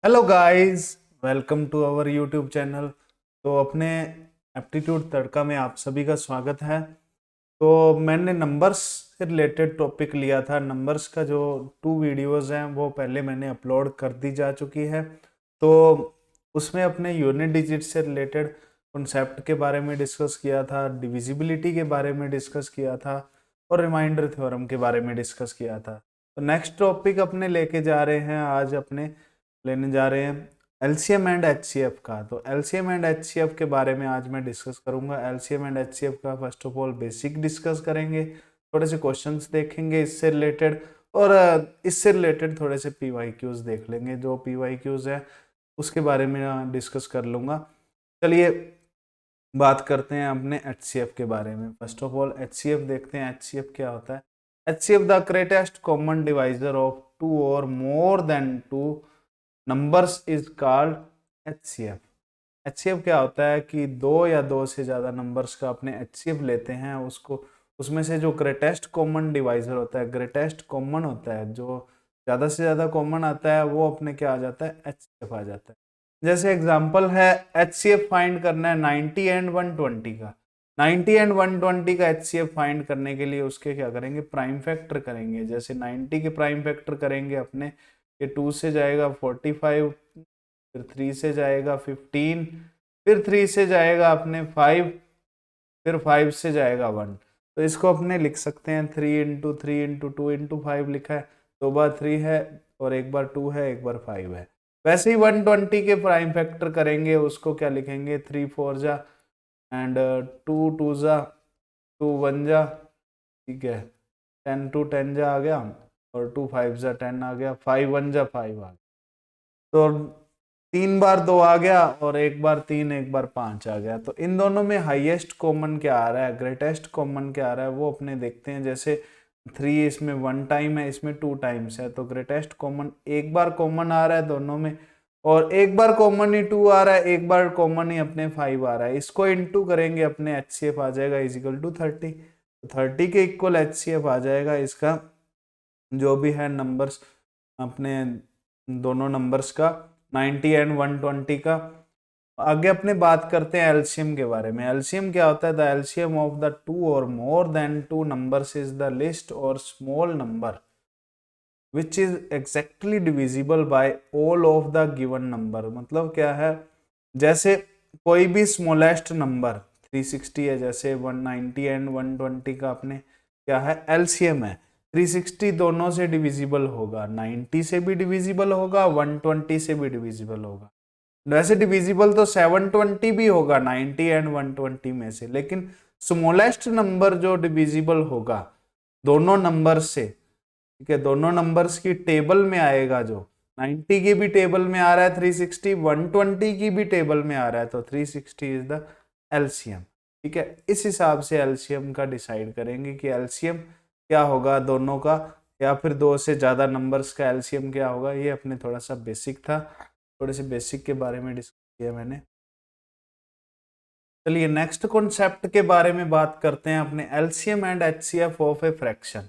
Hello guys, welcome to our YouTube channel. तो अपने aptitude तड़का में आप सभी का स्वागत है। तो मैंने नंबर्स से रिलेटेड टॉपिक लिया था। नंबर्स का जो 2 वीडियोस हैं वो पहले मैंने अपलोड कर दी जा चुकी है। तो उसमें अपने यूनिट डिजिट से रिलेटेड कॉन्सेप्ट के बारे में डिस्कस किया था, डिविजिबिलिटी के बारे में डिस्कस किया था और रिमाइंडर थ्योरम के बारे में डिस्कस किया था। तो नेक्स्ट टॉपिक अपने लेके जा रहे हैं, आज अपने लेने जा रहे हैं एलसीएम एंड एचसीएफ का। तो एलसीएम एंड एचसीएफ के बारे में आज मैं डिस्कस करूंगा। एलसीएम एंड एचसीएफ का first of all basic discuss करेंगे, थोड़े से क्वेश्चंस देखेंगे इससे रिलेटेड, और इससे रिलेटेड थोड़े से पीवाईक्यूज देख लेंगे। जो पीवाईक्यूज है उसके बारे में डिस्कस कर लूंगा। चलिए बात करते हैं अपने एचसीएफ के बारे में। फर्स्ट ऑफ ऑल एचसीएफ देखते हैं, एचसीएफ क्या होता है। HCF the greatest common divisor of two or more than two numbers is called HCF. HCF क्या होता है कि दो या दो से ज़्यादा नंबर्स का अपने एचसीएफ लेते हैं, उसको उसमें से जो ग्रेटेस्ट कॉमन डिवाइजर होता है, ग्रेटेस्ट कॉमन होता है, जो ज़्यादा से ज़्यादा कॉमन आता है वो अपने क्या आ जाता है, एचसीएफ आ जाता है। जैसे एग्जांपल है, एचसीएफ फाइंड करना है 90 एंड 120 का। 90 एंड 120 का एचसीएफ फाइंड करने के लिए उसके क्या करेंगे, प्राइम फैक्टर करेंगे। जैसे 90 के प्राइम फैक्टर करेंगे अपने, ये 2 से जाएगा 45, फिर 3 से जाएगा 15, फिर 3 से जाएगा अपने 5, फिर 5 से जाएगा 1। तो इसको अपने लिख सकते हैं 3 इंटू 3 इंटू 2 इंटू 5 लिखा है, 2 बार 3 है और 1 बार 2 है, 1 बार 5 है। वैसे ही 120 के प्राइम फैक्टर करेंगे, उसको क्या लिखेंगे, 3 4 जा एंड 2 2 जा, 2 1 जा, ठीक है, 10 2 10 जा आ गया, और 2 5 जा 10 आ गया, 5 1 जा 5 आ गया। तो 3 बार 2 आ गया और 1 बार 3 1 बार 5 आ गया। तो इन दोनों में हाईएस्ट कॉमन क्या आ रहा है, ग्रेटेस्ट कॉमन क्या आ रहा है, वो अपने देखते हैं। जैसे 3 इसमें 1 टाइम है, इसमें 2 टाइम्स है, तो ग्रेटेस्ट कॉमन 1 बार कॉमन आ रहा है दोनों में, और 1 बार कॉमन ही 2 आ रहा है, 1 बार कॉमन ही अपने 5 आ रहा है। इसको इंटू करेंगे अपने एचसीएफ आ जाएगा इजिकल टू 30। तो 30 के इक्वल एचसीएफ आ जाएगा इसका, जो भी है नंबर्स अपने दोनों नंबर्स का, 90 एंड 120 का। आगे अपने बात करते हैं एलसीएम के बारे में। एलसीएम क्या होता है, the LCM of the two or more than two numbers is the least or small number which is exactly divisible by all of the given number. मतलब क्या है, जैसे कोई भी स्मॉलेस्ट नंबर 360 है, जैसे 190 एंड 120 का अपने क्या है, एलसीएम है। 360 दोनों से डिविजिबल होगा, 90 से भी डिविजिबल होगा, 120 से भी डिविजिबल होगा। वैसे डिविजिबल तो 720 भी होगा 90 एंड 120 में से, लेकिन स्मॉलेस्ट नंबर जो डिविजिबल होगा दोनों नंबर से, ठीक है, दोनों नंबर्स की टेबल में आएगा, जो 90 की भी टेबल में आ रहा है 360, 120 की भी टेबल में आ रहा है, तो 360 इज द एलसीएम। ठीक है, इस हिसाब से एलसीएम का डिसाइड करेंगे कि एलसीएम क्या होगा दोनों का, या फिर दो से ज्यादा नंबर्स का एलसीएम क्या होगा। ये अपने थोड़ा सा बेसिक था, थोड़े से बेसिक के बारे में डिस्कस किया मैंने। चलिए नेक्स्ट कॉन्सेप्ट के बारे में बात करते हैं, अपने LCM and HCF of a fraction.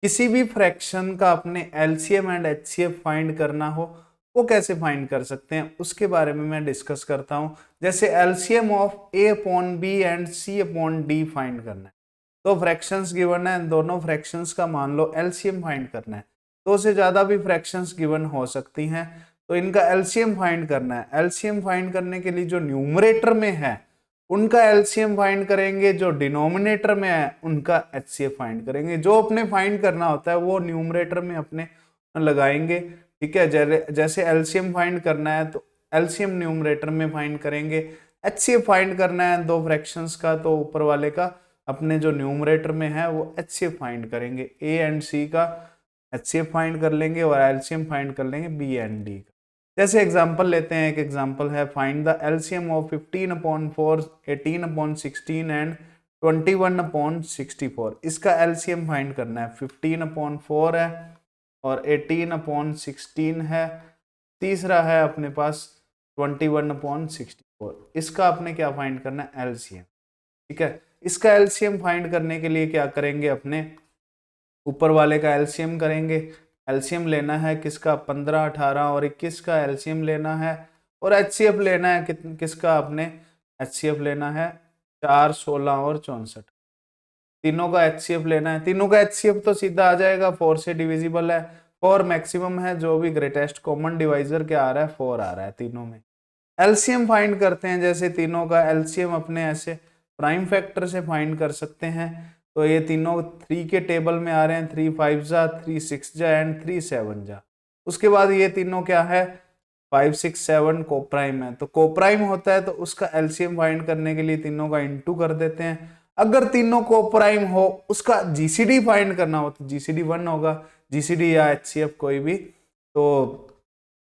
किसी भी फ्रैक्शन का अपने एलसीएम एंड एचसीएफ फाइंड करना हो, वो कैसे फाइंड कर सकते हैं उसके बारे में मैं डिस्कस करता हूं। जैसे LCM of A upon B and C upon D find करना है। तो फ्रैक्शंस गिवन है, दोनों फ्रैक्शंस का मान लो एलसीएम फाइंड करना है। दो से ज्यादा भी फ्रैक्शंस गिवन हो सकती हैं, तो इनका एलसीएम फाइंड करना है। एलसीएम फाइंड करने के लिए जो न्यूमरेटर में है उनका एलसीएम फाइंड करेंगे, जो डिनोमिनेटर में है उनका एचसीएफ फाइंड करेंगे। जो अपने फाइंड करना होता है वो न्यूमरेटर में अपने लगाएंगे। ठीक है, जैसे एलसीएम फाइंड करना है तो एलसीएम न्यूमरेटर में फाइंड करेंगे। एचसीएफ फाइंड करना है दो फ्रैक्शंस का, तो ऊपर वाले का अपने जो न्यूमरेटर में है वो एचसीएफ फाइंड करेंगे। ए एंड सी का एचसीएफ फाइंड कर लेंगे और एलसीएम फाइंड कर लेंगे बी एंड डी का। जैसे एग्जांपल लेते हैं, एक एग्जांपल है, find the LCM of 15/4, 18/16 and 21/64। इसका एलसीएम फाइंड करना है। 15/4 है और 18/16 है, तीसरा है अपने पास 21/64। इसका अपने क्या फाइंड करना है, एलसीएम। ठीक है, इसका एलसीएम फाइंड करने के लिए क्या करेंगे, अपने ऊपर वाले का एलसीएम करेंगे, एलसीएम लेना है किसका 15, 18 और 21 का एलसीएम लेना है, और एचसीएफ लेना है किसका, आपने एचसीएफ लेना है 4, 16 और 64। तीनों का एचसीएफ लेना है। तीनों का एचसीएफ तो सीधा आ जाएगा, 4 से डिविजिबल है, 4 मैक्सिमम है, जो भी ग्रेटेस्ट कॉमन डिवाइजर क्या आ रहा है 4 आ रहा है तीनों में। एलसीएम फाइंड करते हैं, जैसे तीनों का एलसीएम अपने ऐसे प्राइम फैक्टर से फाइंड कर सकते हैं। तो ये तीनों 3 के टेबल में आ रहे हैं, 3 5 जा, 3 6 जा एंड 3 7 जा। उसके बाद ये तीनों क्या है 5 6 7 कोप्राइम है, तो कोप्राइम होता है तो उसका एलसीएम फाइंड करने के लिए तीनों का इंटू कर देते हैं। अगर तीनों कोप्राइम हो उसका जीसीडी फाइंड करना हो तो जीसीडी 1 होगा, जीसीडी या एचसीएफ कोई भी। तो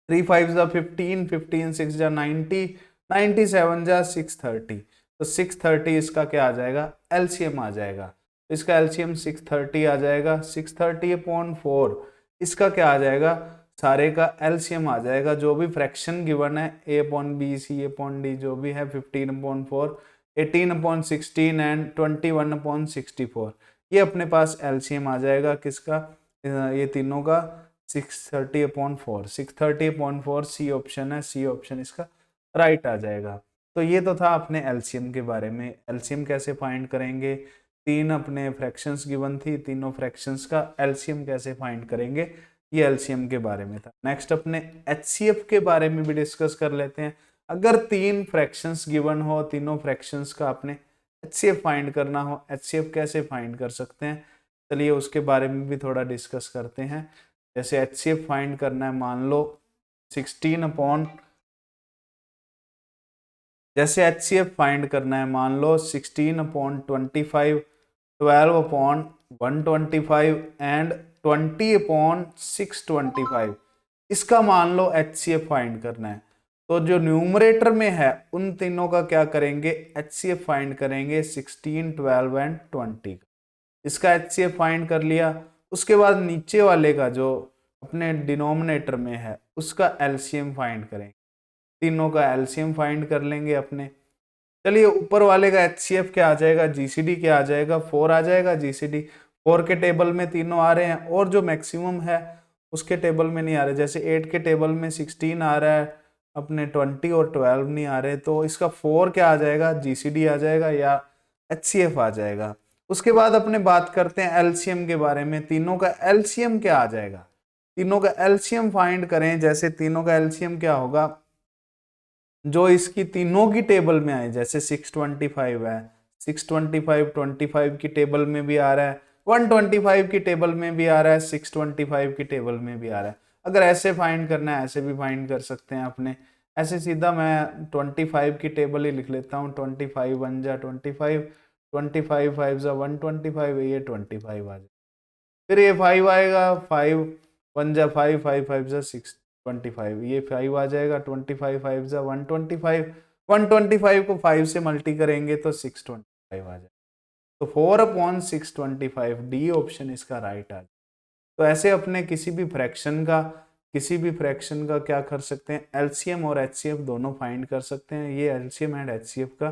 3 5 जा 15, 15 6 जा 90, 97 जा 630, तो 630 इसका क्या आ जाएगा एलसीएम आ जाएगा। तो इसका एलसीएम 630 आ जाएगा, 630/4 इसका क्या आ जाएगा, सारे का एलसीएम आ जाएगा। जो भी फ्रैक्शन गिवन है a/b c/d जो भी है 15/4, 18/16 एंड 21/64, ये अपने पास एलसीएम आ जाएगा किसका, ये तीनों का 630/4, 630/4 सी ऑप्शन है, सी ऑप्शन इसका राइट आ जाएगा। तो ये तो था अपने एलसीएम के बारे में। एलसीएम कैसे फाइंड करेंगे, तीन अपने फ्रैक्शंस गिवन थी, तीनों फ्रैक्शंस का एलसीएम कैसे फाइंड करेंगे, ये एलसीएम के बारे में था। नेक्स्ट अपने एचसीएफ के बारे में भी डिस्कस कर लेते हैं। अगर 3 फ्रैक्शंस गिवन हो, तीनों फ्रैक्शंस का आपने एचसीएफ फाइंड करना हो, एचसीएफ कैसे फाइंड कर सकते हैं, चलिए उसके बारे में भी थोड़ा डिस्कस करते हैं। जैसे एचसीएफ फाइंड करना है, मान लो 16 अपॉन, जैसे एचसीएफ फाइंड करना है मान लो 16/25, 12/125 एंड 20/625, इसका मान लो एचसीएफ फाइंड करना है। तो जो न्यूमरेटर में है उन तीनों का क्या करेंगे, एचसीएफ फाइंड करेंगे 16, 12 एंड 20 का। इसका एचसीएफ फाइंड कर लिया, उसके बाद नीचे वाले का जो अपने डिनोमिनेटर में है उसका एलसीएम फाइंड करेंगे, तीनों का एलसीएम फाइंड कर लेंगे अपने। चलिए ऊपर वाले का एचसीएफ क्या आ जाएगा, जीसीडी क्या आ जाएगा 4 आ जाएगा, जीसीडी 4 के टेबल में तीनों आ रहे हैं, और जो मैक्सिमम है उसके टेबल में नहीं आ रहे। जैसे 8 के टेबल में 16 आ रहा है, अपने 20 और 12 नहीं आ रहे, तो इसका 4 क्या आ जाएगा, जीसीडी आ जाएगा या एचसीएफ आ जाएगा। उसके बाद अपने बात करते हैं एलसीएम के बारे में। तीनों का एलसीएम क्या आ जाएगा, तीनों का एलसीएम फाइंड करें। जैसे तीनों का एलसीएम क्या होगा, जो इसकी तीनों की टेबल में आए, जैसे 625 है, 625 25 की टेबल में भी आ रहा है, 125 की टेबल में भी आ रहा है, 625 की टेबल में भी आ रहा है। अगर ऐसे फाइंड करना है ऐसे भी फाइंड कर सकते हैं अपने। ऐसे सीधा मैं 25 की टेबल ही लिख लेता हूँ, 25 1 जा 25, 25 5 जा 125, ये 25 आ जाए, फिर ये 5 आएगा, 5 1 जा 5, 5 5 जा 625, ये 5 आ जाएगा, 25 5 जा 125, 125 को 5 से मल्टी करेंगे तो 625 आ जाएगा। तो 4/625 डी ऑप्शन इसका राइट आ जाएगा। तो ऐसे अपने किसी भी फ्रैक्शन का क्या कर सकते हैं, एलसीएम और एचसीएफ दोनों फाइंड कर सकते हैं। ये एलसीएम एंड एचसीएफ का,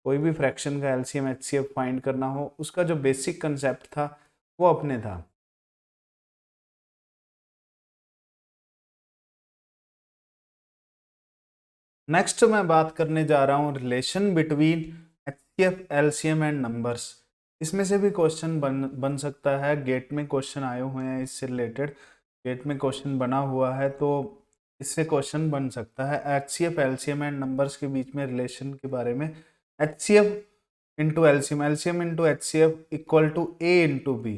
कोई भी फ्रैक्शन का एलसीएम एचसीएफ फाइंड करना हो उसका जो बेसिक कंसेप्ट था वो अपने था। नेक्स्ट मैं बात करने जा रहा हूँ relation between HCF, LCM and numbers. इसमें से भी क्वेश्चन बन सकता है, गेट में क्वेश्चन आए हुए हैं इससे रिलेटेड, गेट में क्वेश्चन बना हुआ है तो इससे क्वेश्चन बन सकता है। एचसीएफ, एलसीएम एंड नंबर्स के बीच में रिलेशन के बारे में, HCF into LCM, LCM into HCF equal to A into B,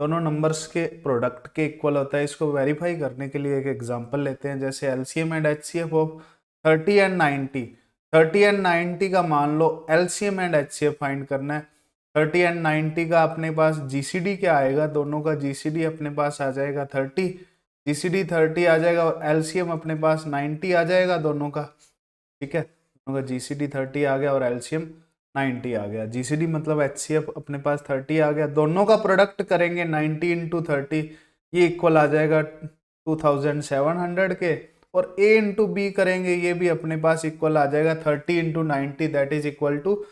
दोनों नंबर्स के प्रोडक्ट के इक्वल होता है। इसको वेरीफाई करने के लिए एक एग्जांपल लेते हैं। जैसे LCM and HCF of 30 and 90, 30 and 90 का मान लो एलसीएम एंड एचसीएफ फाइंड करना है। 30 एंड 90 का अपने पास जीसीडी क्या आएगा, दोनों का जीसीडी अपने पास आ जाएगा 30, जीसीडी 30 आ जाएगा और एलसीएम अपने पास 90 आ जाएगा दोनों का। ठीक है, दोनों का जीसीडी 30 आ गया और एलसीएम 90 आ गया। जीसीडी मतलब एचसीएफ अपने पास 30 आ गया, दोनों का प्रोडक्ट करेंगे 90 इंटू 30, ये इक्वल आ जाएगा 2700 के, और a इंटू बी करेंगे ये भी अपने पास इक्वल आ जाएगा 30 into 90, that is equal to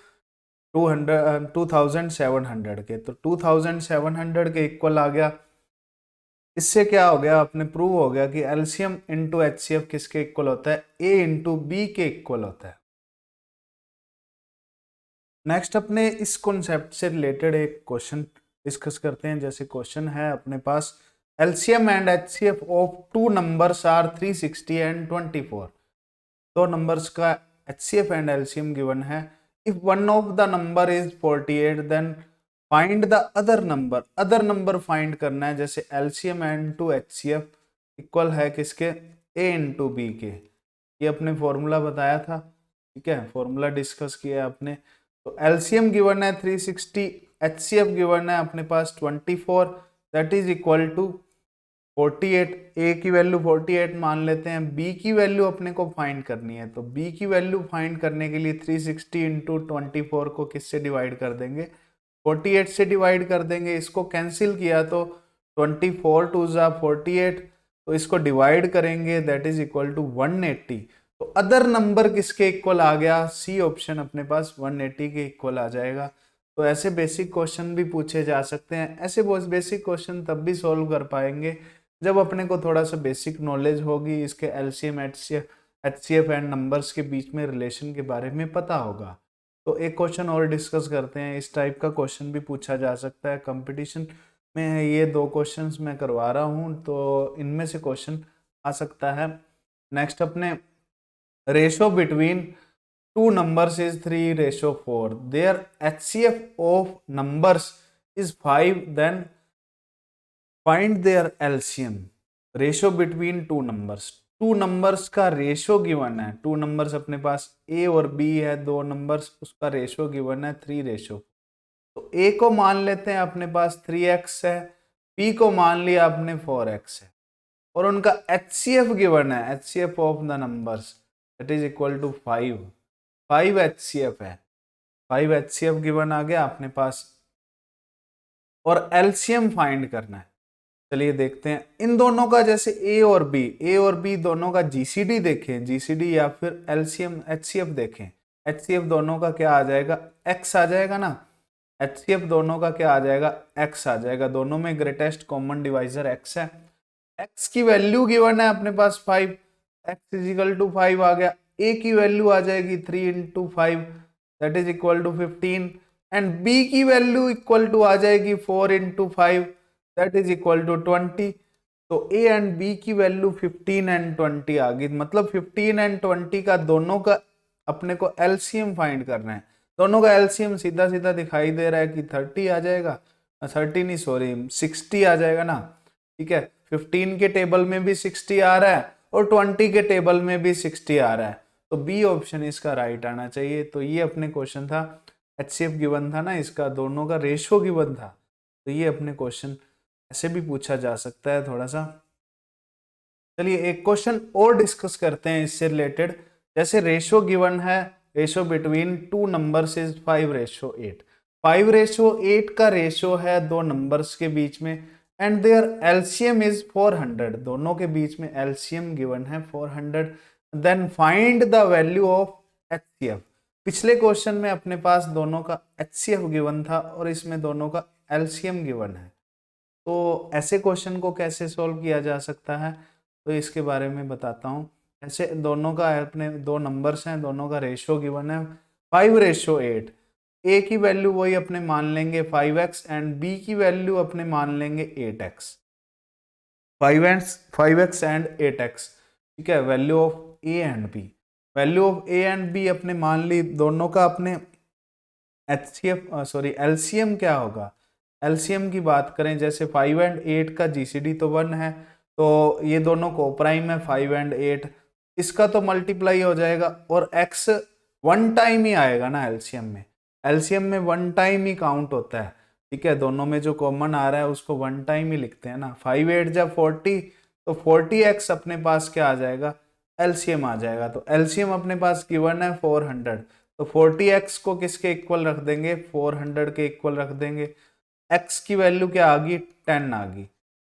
2700 के। तो 2700 के इक्वल आ गया इससे क्या हो गया, अपने प्रूव हो गया कि एलसीएम इंटू एचसीएफ किसके इक्वल होता है, ए इंटू बी के इक्वल होता है। नेक्स्ट अपने इस कॉन्सेप्ट से रिलेटेड एक क्वेश्चन डिस्कस करते हैं। जैसे क्वेश्चन है अपने पास, LCM and HCF of two numbers are 360 and 24। दो नंबर्स का एचसीएफ एंड एलसीएम गिवन है। If one of the number is 48 then find the other number. Other number find करना है। जैसे LCM and two HCF equal है किसके, ए into B के। ये अपने फॉर्मूला बताया था, ठीक है, फॉर्मूला डिस्कस किया आपने। तो एलसीएम गिवन है 360, एचसीएफ गिवन है अपने पास 24, दैट इज इक्वल टू 48। ए की वैल्यू 48 मान लेते हैं, बी की वैल्यू अपने को फाइंड करनी है। तो बी की वैल्यू फाइंड करने के लिए 360 इंटू 24 को किससे डिवाइड कर देंगे, 48 से डिवाइड कर देंगे। इसको कैंसिल किया तो 24 टू जा 48, तो इसको डिवाइड करेंगे, दैट इज इक्वल टू 180। तो अदर नंबर किसके इक्वल आ गया, सी ऑप्शन अपने पास 180 के इक्वल आ जाएगा। तो ऐसे बेसिक क्वेश्चन भी पूछे जा सकते हैं। ऐसे बेसिक क्वेश्चन तब भी सॉल्व कर पाएंगे जब अपने को थोड़ा सा बेसिक नॉलेज होगी, इसके एलसीएम एचसीएफ एंड नंबर्स के बीच में रिलेशन के बारे में पता होगा। तो एक क्वेश्चन और डिस्कस करते हैं। इस टाइप का क्वेश्चन भी पूछा जा सकता है कंपटीशन में। ये दो क्वेश्चंस मैं करवा रहा हूँ, तो इनमें से क्वेश्चन आ सकता है। नेक्स्ट अपने, ratio between two numbers is 3:4, their HCF of numbers is 5, then find their LCM. Ratio between two numbers, two numbers का रेशो गिवन है। टू नंबर्स अपने पास ए और बी है, दो नंबर्स, उसका रेशो गिवन है 3:4। तो ए को मान लेते हैं अपने पास 3x है, बी को मान लिया आपने 4x है, और उनका एचसीएफ गिवन है, HCF of the numbers that is equal to 5 HCF है। 5 एचसीएफ गिवन आ गया अपने पास, और एलसीएम फाइंड करना है। चलिए देखते हैं इन दोनों का। जैसे ए और बी दोनों का जीसीडी देखें, जीसीडी या फिर एलसीएम एचसीएफ देखें। एचसीएफ दोनों का क्या आ जाएगा, एक्स आ जाएगा ना। एचसीएफ दोनों का क्या आ जाएगा, एक्स आ जाएगा। दोनों में ग्रेटेस्ट कॉमन डिवाइजर एक्स है। एक्स की वैल्यू गिवन है अपने पास 5, एक्स इज इक्वल टू 5 आ गया। ए की वैल्यू आ जाएगी 3 into 5 that is equal to 15, and B की वैल्यू इक्वल टू आ जाएगी 4 into 5 that is equal to 20। तो ए एंड बी की वैल्यू 15 एंड 20 आ गई। मतलब 15 एंड 20 का दोनों का अपने को एलसीएम फाइंड करना है। दोनों का एलसीएम सीधा सीधा दिखाई दे रहा है कि 30 आ जाएगा, 30 नहीं सॉरी 60 आ जाएगा ना, ठीक है। 15 के टेबल में भी 60 आ रहा है और 20 के टेबल में भी 60 आ रहा है, तो बी ऑप्शन इसका राइट आना चाहिए। तो ये अपने क्वेश्चन था, एचसीएफ गिवन था ना, इसका दोनों का रेशो गिवन था। तो ये अपने क्वेश्चन ऐसे भी पूछा जा सकता है थोड़ा सा। चलिए एक क्वेश्चन और डिस्कस करते हैं इससे रिलेटेड। जैसे रेशो गिवन है, ratio between two numbers is 5:8। 5:8 का रेशो है दो नंबर्स के बीच में, एंड देयर एलसीएम इज 400। दोनों के बीच में एलसीएम गिवन है 400, then find the value of HCF. पिछले क्वेश्चन में अपने पास दोनों का एचसीएफ गिवन था और इसमें दोनों का एलसीएम गिवन है। तो ऐसे क्वेश्चन को कैसे सॉल्व किया जा सकता है, तो इसके बारे में बताता हूँ। ऐसे दोनों का अपने दो नंबर्स हैं, दोनों का रेशो गिवन है 5:8। ए की वैल्यू वही अपने मान लेंगे 5x एंड बी की वैल्यू अपने मान लेंगे 8x। 5x एंड 8x, ठीक है। Value of A and B, value of A and B अपने मान ली। दोनों का अपने एलसीएम क्या होगा, एलसीएम की बात करें जैसे 5 एंड 8 का जीसीडी तो 1 है, तो ये दोनों को प्राइम है 5 एंड 8, इसका तो मल्टीप्लाई हो जाएगा और x वन टाइम ही आएगा ना एलसीएम में। एलसीएम में वन टाइम ही काउंट होता है, ठीक है। दोनों में जो कॉमन आ रहा है उसको वन टाइम ही लिखते हैं ना। 5 8 जब 40, तो 40x अपने पास क्या आ जाएगा, एलसीएम आ जाएगा। तो एलसीएम अपने पास गिवन है 400, तो 40x को किसके इक्वल रख देंगे, 400 के इक्वल रख देंगे। x की वैल्यू क्या आ गई, 10 आ गई,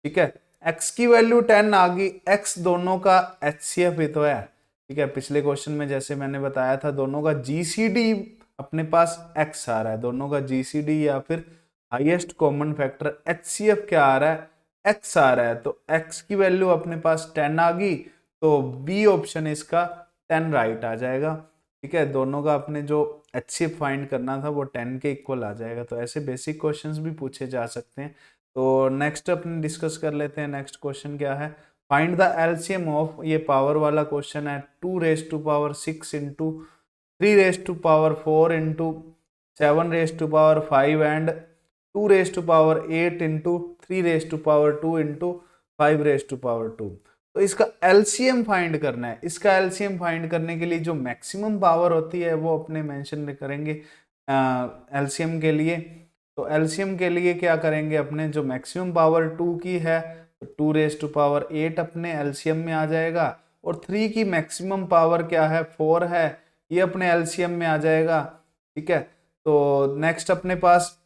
ठीक है। x की वैल्यू 10 आ गई, x दोनों का एचसीएफ ही तो है, ठीक है। पिछले क्वेश्चन में जैसे मैंने बताया था दोनों का जीसीडी अपने पास x आ रहा है, दोनों का जीसीडी या फिर हाईएस्ट कॉमन फैक्टर एचसीएफ क्या आ रहा है, x आ रहा है, तो x की वैल्यू अपने पास 10 आ गई, तो बी ऑप्शन इसका 10 राइट आ जाएगा। ठीक है, दोनों का अपने जो HCF फाइंड करना था वो 10 के इक्वल आ जाएगा। तो ऐसे बेसिक क्वेश्चंस भी पूछे जा सकते हैं। तो नेक्स्ट अपन डिस्कस कर लेते हैं। नेक्स्ट क्वेश्चन क्या है, फाइंड द एलसीएम ऑफ, ये पावर वाला क्वेश्चन है, 2⁶ into 3⁴ into 7⁵ and 2⁸ into 3⁻² into 5⁻²। तो इसका एलसीएम फाइंड करना है। इसका एलसीएम फाइंड करने के लिए जो मैक्सिमम पावर होती है वो अपने मेंशन करेंगे एलसीएम के लिए। तो एलसीएम के लिए क्या करेंगे, अपने जो मैक्सिमम पावर 2 की है तो 2⁸ अपने एलसीएम में आ जाएगा, और 3 की मैक्सिमम पावर क्या है, 4 है, ये अपने एलसीएम में आ जाएगा। ठीक है, तो नेक्स्ट अपने पास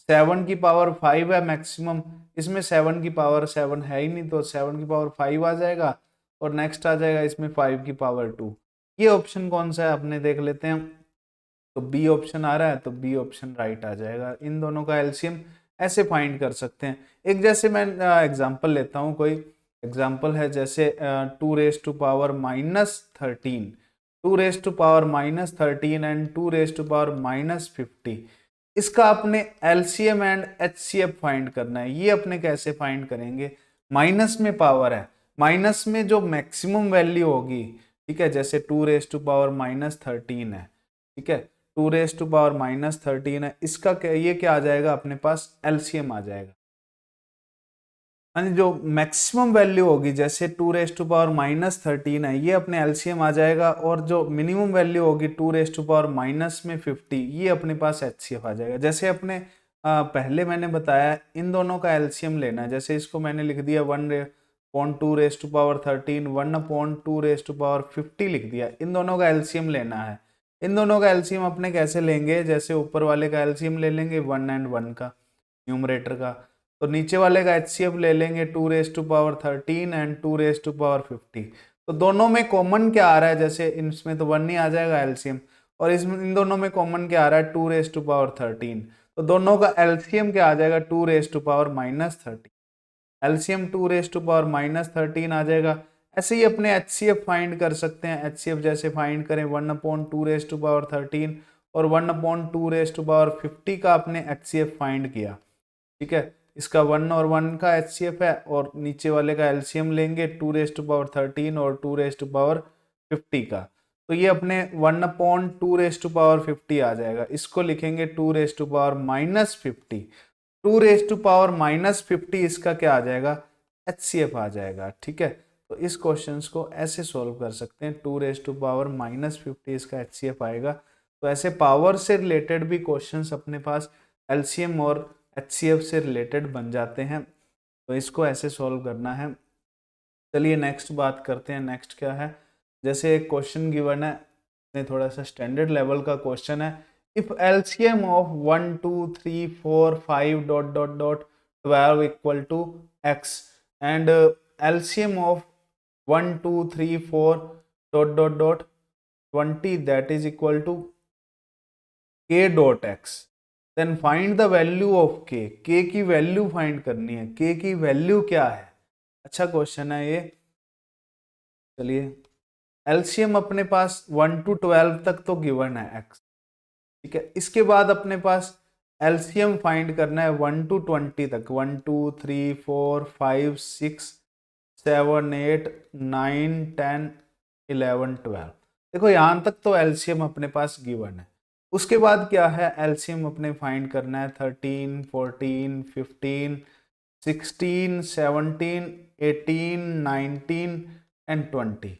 7 की पावर 5 है मैक्सिमम, इसमें 7 की पावर 7 है ही नहीं, तो 7 की पावर 5 आ जाएगा, और नेक्स्ट आ जाएगा इसमें 5 की पावर 2। ये ऑप्शन कौन सा है अपने देख लेते हैं। तो बी ऑप्शन आ रहा है, तो बी ऑप्शन राइट आ जाएगा। इन दोनों का एलसीएम ऐसे फाइंड कर सकते हैं। एक जैसे मैं एग्जांपल लेता हूँ, कोई एग्जांपल है जैसे 2⁻⁻13, 2⁻⁻13 एंड 2⁻⁻50। इसका अपने एलसीएम एंड एचसीएफ फाइंड करना है। ये अपने कैसे फाइंड करेंगे, माइनस में पावर है, माइनस में जो मैक्सिमम वैल्यू होगी, ठीक है, जैसे 2⁻⁻13 है, ठीक है, 2⁻⁻13 है, इसका क्या, ये क्या आ जाएगा अपने पास, एलसीएम आ जाएगा। यानी जो मैक्सिमम वैल्यू होगी जैसे 2⁻⁻13 है, ये अपने एलसीएम आ जाएगा, और जो मिनिमम वैल्यू होगी 2⁻⁻50, ये अपने पास एचसीएफ आ जाएगा। जैसे अपने पहले मैंने बताया इन दोनों का एलसीएम लेना है। जैसे इसको मैंने लिख दिया 1/2⁻13, 1/2⁻50 लिख दिया। इन दोनों का एलसीएम लेना है। इन दोनों का एलसीएम अपने कैसे लेंगे, जैसे ऊपर वाले का एलसीएम ले लेंगे 1 एंड 1 का, न्यूमरेटर का, तो नीचे वाले का एचसीएफ ले लेंगे 2⁻13 एंड 2⁻50। तो दोनों में कॉमन क्या आ रहा है, जैसे इसमें तो 1 ही आ जाएगा एलसीएम, और इसमें इन दोनों में कॉमन क्या आ रहा है, 2⁻13। तो दोनों का एलसीएम क्या आ जाएगा, 2⁻⁻13। एलसीएम 2⁻⁻13 आ जाएगा। ऐसे ही अपने एचसीएफ फाइंड कर सकते हैं। एचसीएफ जैसे फाइंड करें 1/2⁻13 और 1/2⁻50 का अपने एचसीएफ फाइंड किया। ठीक है, इसका 1 और 1 का एचसीएफ है, और नीचे वाले का एलसीएम लेंगे 2⁻13 और 2⁻50 का, तो ये अपने 1/2⁻50 आ जाएगा। इसको लिखेंगे 2⁻⁻50। 2⁻⁻50 इसका क्या आ जाएगा, एचसीएफ आ जाएगा। ठीक है, तो इस क्वेश्चंस को ऐसे सॉल्व कर सकते हैं। 2⁻⁻50 इसका एचसीएफ आएगा। तो ऐसे पावर से रिलेटेड भी क्वेश्चंस अपने पास एलसीएम और एचसीएफ से रिलेटेड बन जाते हैं। तो इसको ऐसे सॉल्व करना है। चलिए नेक्स्ट बात करते हैं। नेक्स्ट क्या है, जैसे एक क्वेश्चन गिवन है, थोड़ा सा स्टैंडर्ड लेवल का क्वेश्चन है। If LCM of 1 2 3 4 5 12 equal to x and LCM of 1 2 3 4 20 that is equal to k dot x, then find the value of k। k की वैल्यू फाइंड करनी है। k की value क्या है, अच्छा क्वेश्चन है ये। चलिए, एलसीएम अपने पास 1 to 12 तक तो गिवन है x, ठीक है। इसके बाद अपने पास एलसीएम फाइंड करना है 1 to 20 तक, 1 2 3 4 5 6 7 8 9 10 11 12। देखो यहां तक तो एलसीएम अपने पास गिवन है। उसके बाद क्या है, एलसीएम अपने फाइंड करना है 13 14 15 16 17 18 19 एंड 20।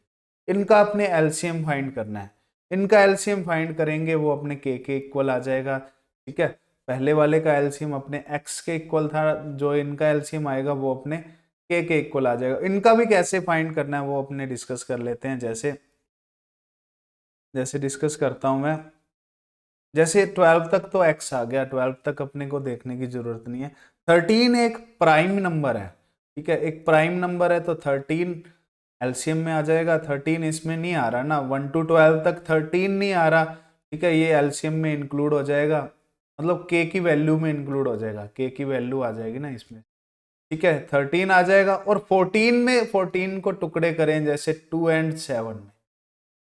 इनका अपने एलसीएम फाइंड करना है। इनका एलसीएम फाइंड करेंगे वो अपने के इक्वल आ जाएगा। ठीक है, पहले वाले का एलसीएम अपने एक्स के इक्वल था, जो इनका एलसीएम आएगा वो अपने के इक्वल आ जाएगा। इनका भी कैसे फाइंड करना है वो अपने डिस्कस कर लेते हैं। जैसे डिस्कस करता हूं मैं, जैसे 12 तक तो x आ गया, 12 तक अपने को देखने की जरूरत नहीं है। 13 एक प्राइम नंबर है, ठीक है, एक प्राइम नंबर है, तो 13 एलसीएम में आ जाएगा। 13 इसमें नहीं आ रहा ना, 1 to 12 तक 13 नहीं आ रहा, ठीक है, ये एलसीएम में इंक्लूड हो जाएगा, मतलब k की वैल्यू में इंक्लूड हो जाएगा, k की वैल्यू आ जाएगी ना इसमें। ठीक है 13 आ जाएगा। और 14 को टुकड़े करें, जैसे 2 एंड 7 में,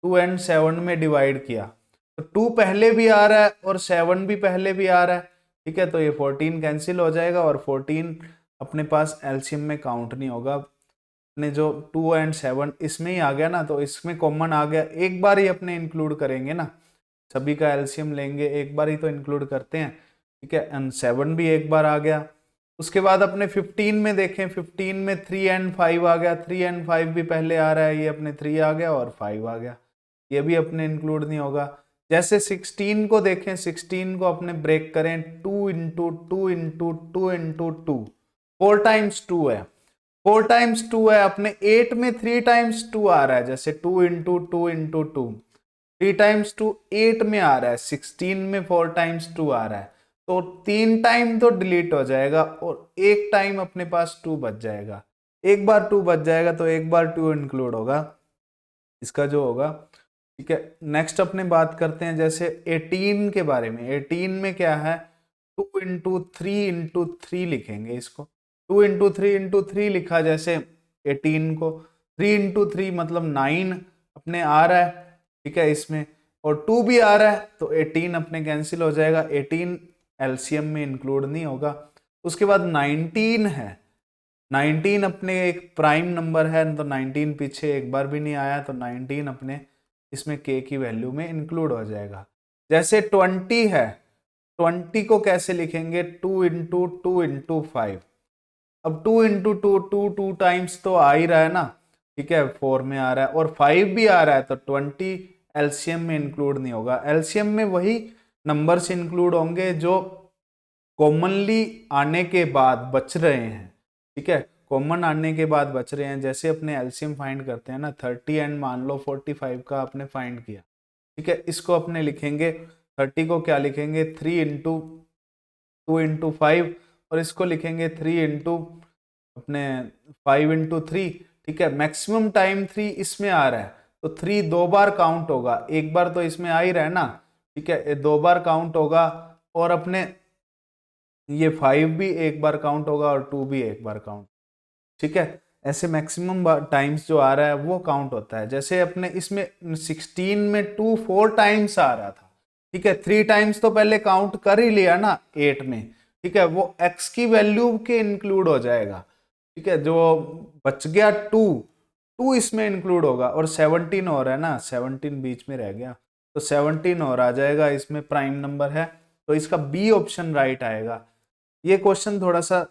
2 एंड 7 में डिवाइड किया तो 2 पहले भी आ रहा है और 7 भी पहले भी आ रहा है। ठीक है, तो ये 14 कैंसिल हो जाएगा और 14 अपने पास एलसीएम में काउंट नहीं होगा। अपने जो 2 एंड 7 इसमें ही आ गया ना, तो इसमें कॉमन आ गया, एक बार ही अपने इंक्लूड करेंगे ना, सभी का एलसीएम लेंगे, एक बार ही तो इंक्लूड करते हैं। ठीक है, एंड 7 भी एक बार आ गया। उसके बाद अपने 15 में देखें, 15 में 3 एंड 5 आ गया, 3 एंड 5 भी पहले आ रहा है, ये अपने 3 आ गया और 5 आ गया, ये भी अपने इंक्लूड नहीं होगा। जैसे 16 को देखें, 16 को अपने ब्रेक करें, 2 इंटू 2 इंटू 2 इंटू 2, 4 टाइम्स 2 है, 4 टाइम्स 2 है। अपने 8 में 3 टाइम्स 2 आ रहा है, जैसे 2 इंटू 2 इंटू 2, 3 टाइम्स 2 8 में आ रहा है, 16 में 4 टाइम्स 2 आ रहा है, तो 3 टाइम तो डिलीट हो जाएगा और एक टाइम अपने पास 2 बच जाएगा। एक बार 2 बच जाएगा तो एक बार 2 इंक्लूड होगा इसका जो होगा। ठीक है, नेक्स्ट अपने बात करते हैं जैसे 18 के बारे में। 18 में क्या है, 2 इंटू 3 इंटू 3 लिखेंगे इसको, 2 इंटू 3 इंटू 3 लिखा जैसे 18 को, 3 इंटू 3 मतलब 9 अपने आ रहा है। ठीक है, इसमें और 2 भी आ रहा है तो 18 अपने कैंसिल हो जाएगा, 18 एलसीएम में इंक्लूड नहीं होगा। उसके बाद 19 है, 19 अपने एक प्राइम नंबर है तो 19 पीछे एक बार भी नहीं आया, तो 19 अपने इसमें k की वैल्यू में इंक्लूड हो जाएगा। जैसे 20 है, 20 को कैसे लिखेंगे, 2 इंटू 2 इंटू 5। अब 2 इंटू 2 2 टाइम्स तो आ ही रहा है ना, ठीक है 4 में आ रहा है और 5 भी आ रहा है, तो 20 एलसीएम में इंक्लूड नहीं होगा। एलसीएम में वही नंबर्स इंक्लूड होंगे जो कॉमनली आने के बाद बच रहे हैं। ठीक है, कॉमन आने के बाद बच रहे हैं, जैसे अपने एलसीएम फाइंड करते हैं ना, 30 एंड मान लो 45 का आपने फाइंड किया। ठीक है, इसको अपने लिखेंगे, 30 को क्या लिखेंगे, 3 इंटू 2 इंटू 5, और इसको लिखेंगे 3 इंटू अपने 5 इंटू 3। ठीक है, मैक्सिमम टाइम 3 इसमें आ रहा है तो 3 दो बार काउंट होगा, एक बार तो इसमें आ ही रहा है ना। ठीक है, ये दो बार काउंट होगा और अपने ये 5 भी एक बार काउंट होगा और 2 भी एक बार काउंट। ठीक है, ऐसे मैक्सिमम टाइम्स जो आ रहा है वो काउंट होता है। जैसे अपने इसमें 16 में 2 4 टाइम्स आ रहा था। ठीक है, 3 टाइम्स तो पहले काउंट कर ही लिया ना 8 में। ठीक है, वो x की वैल्यू के इंक्लूड हो जाएगा। ठीक है, जो बच गया 2 इसमें इंक्लूड होगा और 17 और है ना, 17 बीच में रह गया तो 17 और आ जाएगा, इसमें प्राइम नंबर है तो इसका बी ऑप्शन राइट आएगा। ये क्वेश्चन थोड़ा सा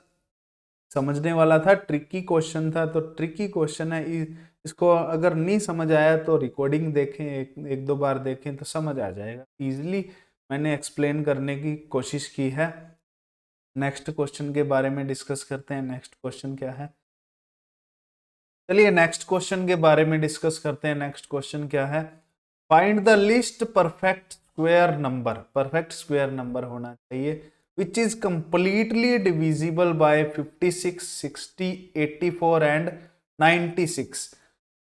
समझने वाला था, ट्रिकी क्वेश्चन था, तो ट्रिकी क्वेश्चन है, इसको अगर नहीं समझ आया तो रिकॉर्डिंग देखें, एक दो बार देखें तो समझ आ जाएगा। इजीली मैंने एक्सप्लेन करने की कोशिश की है। नेक्स्ट क्वेश्चन के बारे में डिस्कस करते हैं। नेक्स्ट क्वेश्चन क्या है, चलिए नेक्स्ट क्वेश्चन के बारे में डिस्कस करते हैं। नेक्स्ट क्वेश्चन क्या है, find the list perfect square number. Perfect square number होना चाहिए which is completely divisible by 56, 60, 84 and 96।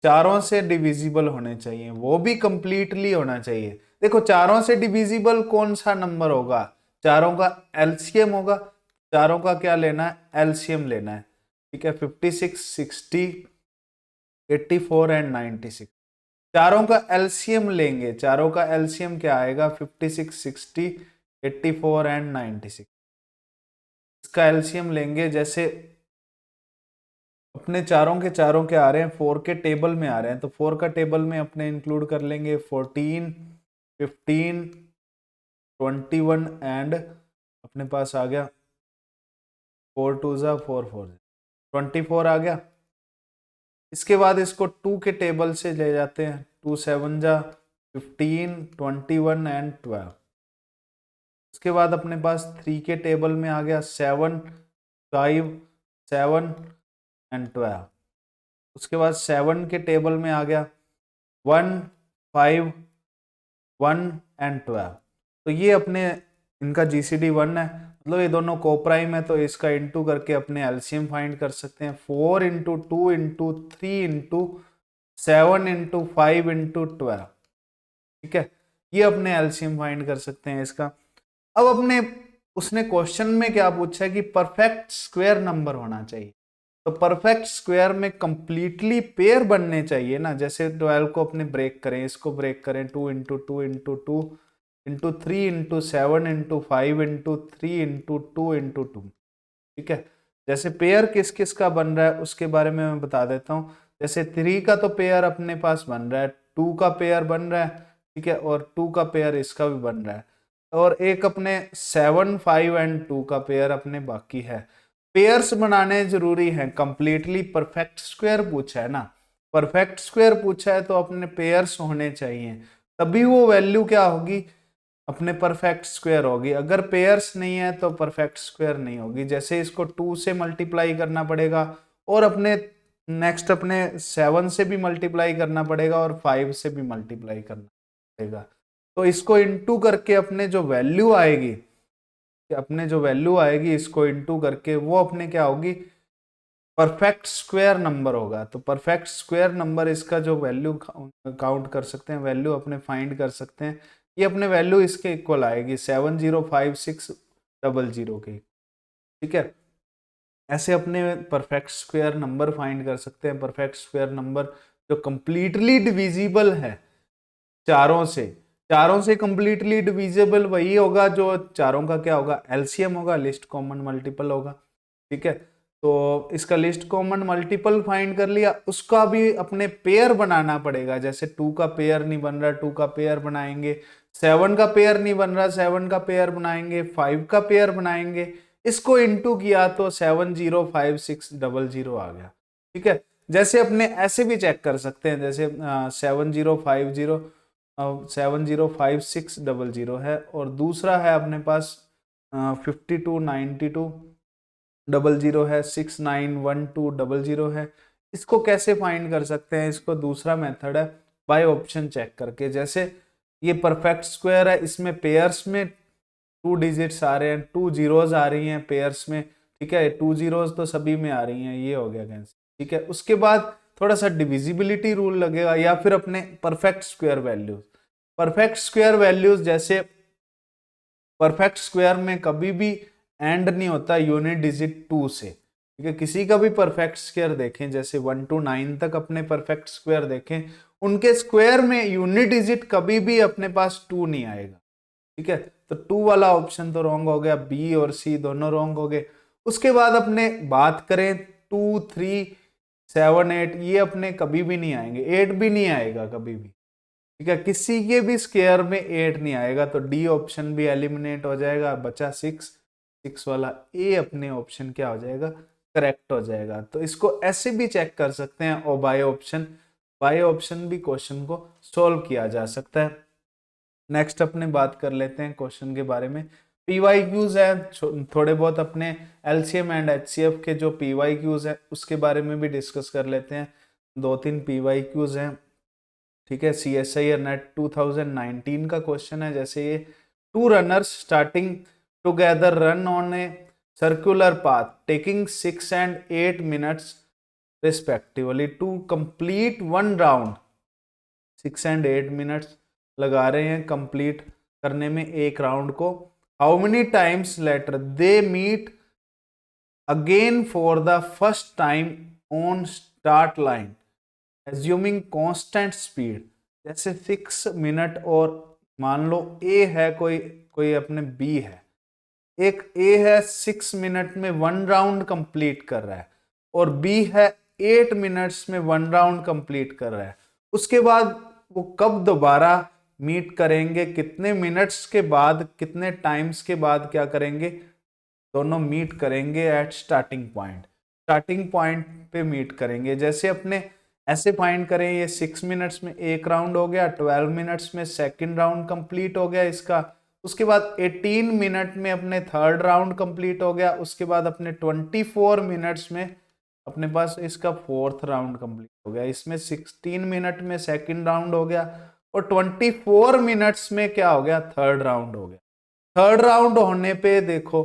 चारों से डिविजिबल होने चाहिए, वो भी कंप्लीटली होना चाहिए। देखो चारों से डिविजिबल कौन सा नंबर होगा, चारों का एलसीएम होगा। चारों का क्या लेना है, एलसीएम लेना है। ठीक है, 56, 60, 84 एंड 96, चारों का एलसीएम लेंगे। चारों का एलसीएम क्या आएगा, 56, 60, 84 एंड 96। इसका एलसीएम लेंगे, जैसे अपने चारों के चारों के आ रहे हैं 4 के टेबल में आ रहे हैं, तो 4 का टेबल में अपने इंक्लूड कर लेंगे 14, 15, 21 एंड अपने पास आ गया 4 2 जा 4 4 24 आ गया। इसके बाद इसको 2 के टेबल से ले जाते हैं, 2 7 जा 15, 21 एंड 12। उसके बाद अपने पास 3 के टेबल में आ गया 7 5 7 एंड 12। उसके बाद 7 के टेबल में आ गया 1 5 1 एंड 12। तो ये अपने इनका जीसीडी 1 है, मतलब ये दोनों कोप्राइम है, तो इसका इंटू करके अपने एलसीएम फाइंड कर सकते हैं। 4 into 2 into 3 into 7 into 5 into 12। ठीक है, ये अपने एलसीएम फाइंड कर सकते हैं इसका। अब अपने उसने क्वेश्चन में क्या पूछा है कि परफेक्ट स्क्वायर नंबर होना चाहिए। तो परफेक्ट स्क्वायर में कंप्लीटली पेयर बनने चाहिए ना, जैसे 12 को अपने ब्रेक करें, इसको ब्रेक करें 2 into 2 into 2 into 3 into 7 into 5 into 3 into 2 into 2। ठीक है, जैसे पेयर किस किस का बन रहा है उसके बारे में मैं बता देता हूँ। जैसे 3 का तो पेयर अपने पास बन रहा है, 2 का पेयर बन रहा है, ठीक है, और 2 का पेयर इसका भी बन रहा है, और एक अपने 7 5 एंड 2 का पेयर अपने बाकी है। पेयर्स बनाने जरूरी हैं, कंप्लीटली परफेक्ट स्क्वायर पूछा है ना, परफेक्ट स्क्वायर पूछा है तो अपने पेयर्स होने चाहिए, तभी वो वैल्यू क्या होगी, अपने परफेक्ट स्क्वायर होगी। अगर पेयर्स नहीं है तो परफेक्ट स्क्वायर नहीं होगी। जैसे इसको 2 से मल्टीप्लाई करना पड़ेगा, और अपने नेक्स्ट अपने 7 से भी मल्टीप्लाई करना पड़ेगा, और 5 से भी मल्टीप्लाई करना पड़ेगा। तो इसको इंटू करके अपने जो वैल्यू आएगी, इसको इंटू करके वो अपने क्या होगी, परफेक्ट स्क्वायर नंबर होगा। तो परफेक्ट स्क्वायर नंबर इसका जो वैल्यू काउंट कर सकते हैं, वैल्यू अपने फाइंड कर सकते हैं, ये अपने वैल्यू इसके इक्वल आएगी 705600 के। ठीक है, ऐसे अपने परफेक्ट स्क्वायर नंबर फाइंड कर सकते हैं। परफेक्ट स्क्वायर नंबर जो कंप्लीटली डिविजिबल है चारों से कंप्लीटली डिविजिबल वही होगा जो चारों का क्या होगा, एलसीएम होगा, लिस्ट कॉमन मल्टीपल होगा। ठीक है, तो इसका लिस्ट कॉमन मल्टीपल फाइंड कर लिया, उसका भी अपने पेयर बनाना पड़ेगा। जैसे 2 का पेयर नहीं बन रहा, 2 का पेयर बनाएंगे, 7 का पेयर नहीं बन रहा, 7 का पेयर बनाएंगे, 5 का पेयर बनाएंगे, इसको इंटू किया तो 705600 आ गया। ठीक है, जैसे अपने ऐसे भी चेक कर सकते हैं, जैसे 705600 है, और दूसरा है अपने पास 529200 है, 691200 है। इसको कैसे फाइंड कर सकते हैं, इसको दूसरा मेथड है बाय ऑप्शन चेक करके। जैसे ये परफेक्ट स्क्वायर है, इसमें पेयर्स में 2 डिजिट्स आ रहे हैं, 2 जीरोज आ रही हैं पेयर्स में। ठीक है, 2 जीरोज तो सभी में आ रही हैं, ये हो गया कैंसिल। ठीक है, उसके बाद थोड़ा सा डिविजिबिलिटी रूल लगेगा, या फिर अपने परफेक्ट स्क्वायर वैल्यूज जैसे परफेक्ट स्क्वायर में कभी भी एंड नहीं होता यूनिट डिजिट 2 से। ठीक है, किसी का भी परफेक्ट स्क्वायर देखें, जैसे 1 to 9 तक अपने परफेक्ट स्क्वायर देखें, उनके स्क्वायर में यूनिट डिजिट कभी भी अपने पास 2 नहीं आएगा। ठीक है, तो 2 वाला ऑप्शन तो रॉन्ग हो गया, बी और सी दोनों रॉन्ग हो गए। उसके बाद अपने बात करें 2 3 7 8, ये अपने कभी भी नहीं आएंगे, 8 भी नहीं आएगा कभी भी। ठीक है, किसी के भी स्क्वायर में 8 नहीं आएगा, तो डी ऑप्शन भी एलिमिनेट हो जाएगा, बचा 6 वाला ए अपने ऑप्शन क्या हो जाएगा, करेक्ट हो जाएगा। तो इसको ऐसे भी चेक कर सकते हैं, और बाय ऑप्शन भी क्वेश्चन को सॉल्व किया जा सकता है। नेक्स्ट अपने बात कर लेते हैं क्वेश्चन के बारे में। पीवाईक्यूज है, थोड़े बहुत अपने एलसीएम एंड एचसीएफ के जो पीवाईक्यूज है उसके बारे में भी डिस्कस कर लेते हैं। 2-3 पीवाईक्यूज हैं। ठीक है, CSIR नेट 2019 का क्वेश्चन है। जैसे ये 2 runners starting together run on a circular path taking 6 and 8 minutes respectively to complete 1 round। 6 and 8 minutes लगा रहे हैं कंप्लीट करने में एक राउंड को। How many times later they meet again for the first time on start line assuming constant speed. जैसे 6 minute, और मान लो ए है, कोई अपने बी है, एक ए है 6 मिनट में 1 राउंड कंप्लीट कर रहा है, और बी है 8 मिनट्स में 1 राउंड कंप्लीट कर रहा है। उसके बाद वो कब दोबारा मीट करेंगे, कितने मिनट्स के बाद, कितने टाइम्स के बाद क्या करेंगे, दोनों मीट करेंगे एट स्टार्टिंग पॉइंट पे मीट करेंगे। जैसे अपने ऐसे फाइंड करें, ये 6 मिनट्स में एक राउंड हो गया, 12 मिनट्स में सेकंड राउंड कंप्लीट हो गया इसका, उसके बाद 18 मिनट में अपने थर्ड राउंड कंप्लीट हो गया, उसके बाद अपने 24 मिनट्स में अपने पास इसका फोर्थ राउंड कंप्लीट हो गया, इसमें 16 मिनट में सेकंड राउंड हो गया, और 24 मिनट्स में क्या हो गया, थर्ड राउंड हो गया। थर्ड राउंड होने पे देखो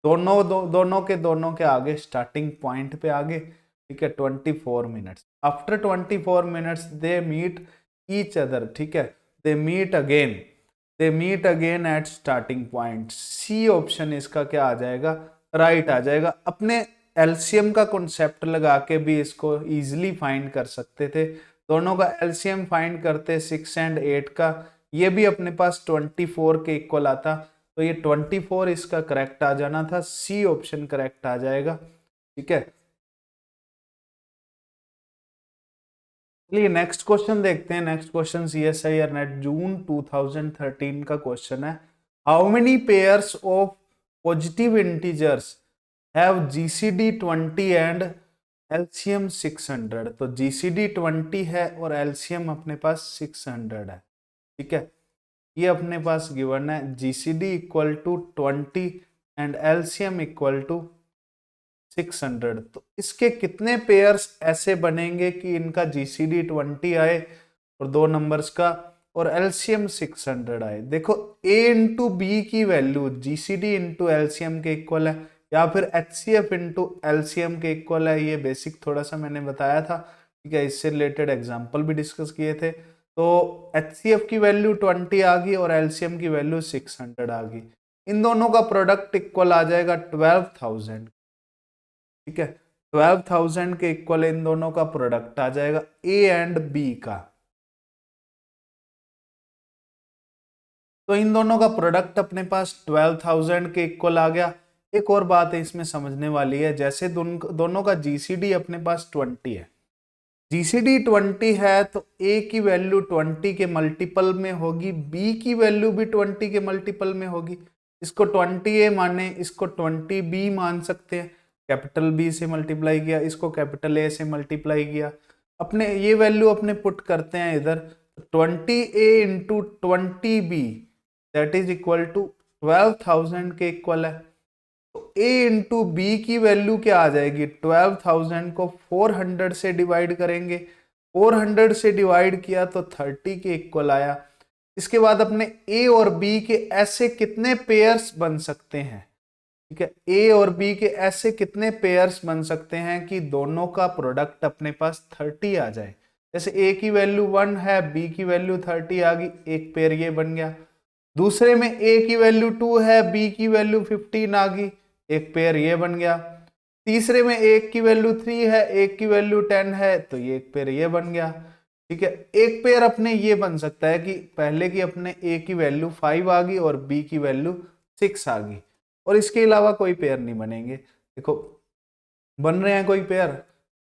दोनों के आगे स्टार्टिंग पॉइंट पे आगे। ठीक है, 24 minutes, after 24 minutes they meet each other. ठीक है, they meet again at starting point. C option इसका क्या आ जाएगा, राइट आ जाएगा। अपने एलसीएम का कॉन्सेप्ट लगा के भी इसको इजीली फाइंड कर सकते थे। दोनों का एलसीएम फाइंड करते 6 एंड 8 का, ये भी अपने पास 24 के इक्वल आता, तो ये 24 इसका करेक्ट आ जाना था, सी ऑप्शन करेक्ट आ जाएगा। ठीक है, चलिए नेक्स्ट क्वेश्चन देखते हैं। नेक्स्ट क्वेश्चन CSIR नेट जून 2013 का क्वेश्चन है। How many pairs of positive integers have GCD 20 and LCM 600? तो जीसीडी 20 है और एलसीएम अपने पास 600 है। ठीक है, ये अपने पास गिवन है, GCD equal to 20 and LCM equal to 600। तो इसके कितने पेयर्स ऐसे बनेंगे कि इनका जीसीडी 20 आए और दो नंबर्स का और एलसीएम 600 आए? देखो a इंटू बी की वैल्यू जीसीडी इंटू एलसीएम के इक्वल है या फिर एचसीएफ इंटू एलसीएम के इक्वल है। ये बेसिक थोड़ा सा मैंने बताया था। ठीक है, इससे रिलेटेड एग्जाम्पल भी डिस्कस किए थे। तो एचसीएफ की वैल्यू 20 आ गई और एलसीएम की वैल्यू 600 आ गई। इन दोनों का प्रोडक्ट इक्वल आ जाएगा 12,000। ठीक है, 12,000 के इक्वल इन दोनों का प्रोडक्ट आ जाएगा ए एंड बी का। तो इन दोनों का प्रोडक्ट अपने पास 12,000 के इक्वल आ गया। एक और बात है इसमें समझने वाली है, जैसे दोनों का जीसीडी अपने पास 20 है, जीसीडी 20 है तो ए की वैल्यू 20 के मल्टीपल में होगी, बी की वैल्यू भी 20 के मल्टीपल में होगी। इसको 20A माने, इसको 20B मान सकते हैं, कैपिटल बी से मल्टीप्लाई किया, इसको कैपिटल ए से मल्टीप्लाई किया, अपने ये वैल्यू अपने पुट करते हैं इधर, 20A into 20B that is equal to 12,000 के इक्वल है। तो a इंटू बी की वैल्यू क्या आ जाएगी, 12,000 को 400 से डिवाइड करेंगे, 400 से डिवाइड किया तो 30 के इक्वल आया। इसके बाद अपने a और b के ऐसे कितने पेयर्स बन सकते हैं? ठीक है, a और b के ऐसे कितने पेयर्स बन सकते हैं कि दोनों का प्रोडक्ट अपने पास 30 आ जाए? जैसे a की वैल्यू 1 है, b की वैल्यू 30 आ गई, एक पेयर ये बन गया। दूसरे में a की वैल्यू 2 है, b की वैल्यू 15 आ गई, एक पेयर ये बन गया। तीसरे में एक की वैल्यू 3 है, एक की वैल्यू 10 है, तो ये एक पेयर ये बन गया। ठीक है, एक पेयर अपने ये बन सकता है कि पहले की अपने a की वैल्यू 5 आ गई और b की वैल्यू 6 आ गई, और इसके अलावा कोई पेयर नहीं बनेंगे। देखो बन रहे हैं कोई पेयर?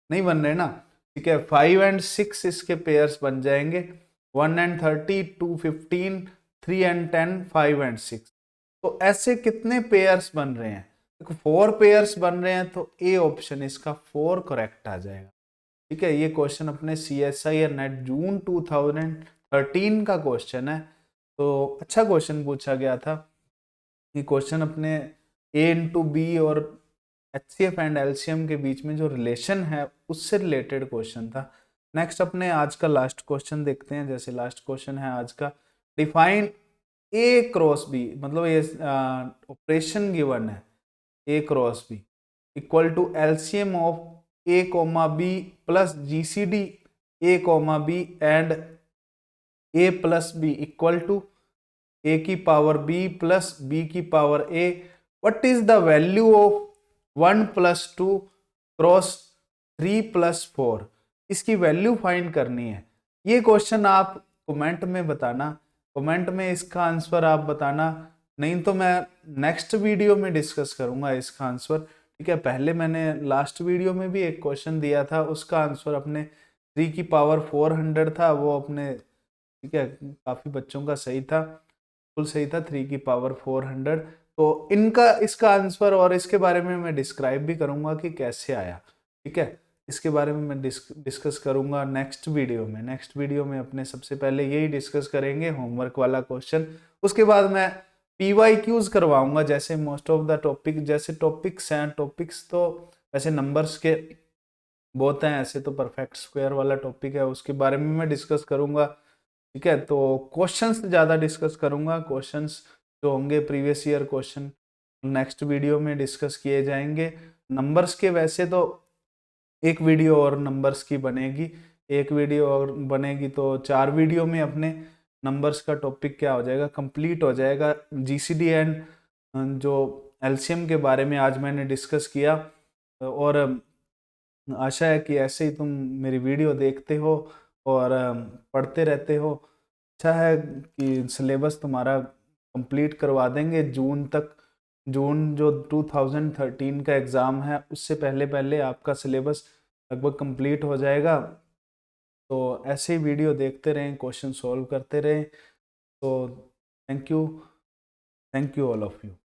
नहीं बन रहे ना। ठीक है, 5 एंड 6 इसके पेयर्स बन जाएंगे, 1 एंड 30, 2 15, 3 एंड 10, 5 एंड 6। तो ऐसे कितने पेयर्स बन रहे हैं? देखो 4 पेयर्स बन रहे हैं, तो ए ऑप्शन इसका 4 करेक्ट आ जाएगा। ठीक है, ये क्वेश्चन अपने CSIR नेट जून 2013 का क्वेश्चन है, तो अच्छा क्वेश्चन पूछा गया था। ये क्वेश्चन अपने ए इंटू बी और एचसीएफ एंड एलसीएम के बीच में जो रिलेशन है उससे रिलेटेड क्वेश्चन था। नेक्स्ट अपने आज का लास्ट क्वेश्चन देखते हैं। जैसे लास्ट क्वेश्चन है आज का, डिफाइन ए क्रॉस बी, मतलब ये ऑपरेशन गिवन है A cross B equal to LCM of A comma B plus GCD A comma B and A plus B equal to A की पावर बी प्लस बी की power A. What is the value of 1 plus 2 cross 3 plus 4? इसकी value find करनी है। ये question आप comment में बताना, comment में इसका आंसर आप बताना, नहीं तो मैं नेक्स्ट वीडियो में डिस्कस करूंगा इसका आंसर। ठीक है, पहले मैंने लास्ट वीडियो में भी एक क्वेश्चन दिया था, उसका आंसर अपने 3 की पावर 400 था, वो अपने ठीक है काफ़ी बच्चों का सही था, बिल्कुल सही था, 3 की पावर 400। तो इनका इसका आंसर और इसके बारे में मैं डिस्क्राइब भी करूंगा कि कैसे आया। ठीक है, इसके बारे में मैं डिस्कस करूंगा नेक्स्ट वीडियो में। नेक्स्ट वीडियो में अपने सबसे पहले यही डिस्कस करेंगे होमवर्क वाला क्वेश्चन, उसके बाद मैं PYQs करवाऊंगा। जैसे मोस्ट ऑफ द टॉपिक जैसे टॉपिक्स हैं, टॉपिक्स तो वैसे नंबर्स के बहुत हैं, ऐसे तो परफेक्ट स्क्वायर वाला टॉपिक है, उसके बारे में मैं डिस्कस करूंगा। ठीक है, तो क्वेश्चंस ज़्यादा डिस्कस करूंगा, क्वेश्चंस जो होंगे previous year question next video में डिस्कस किए जाएंगे। नंबर्स के वैसे तो एक वीडियो और नंबर्स की बनेगी, एक वीडियो और बनेगी, तो 4 वीडियो में अपने नंबर्स का टॉपिक क्या हो जाएगा, कंप्लीट हो जाएगा। जीसीडी एंड जो एलसीएम के बारे में आज मैंने डिस्कस किया, और आशा है कि ऐसे ही तुम मेरी वीडियो देखते हो और पढ़ते रहते हो। अच्छा है कि सिलेबस तुम्हारा कंप्लीट करवा देंगे जून तक। जून जो 2013 का एग्ज़ाम है उससे पहले पहले आपका सिलेबस लगभग कंप्लीट हो जाएगा। तो ऐसे ही वीडियो देखते रहें, क्वेश्चन सॉल्व करते रहें। तो thank you all of you.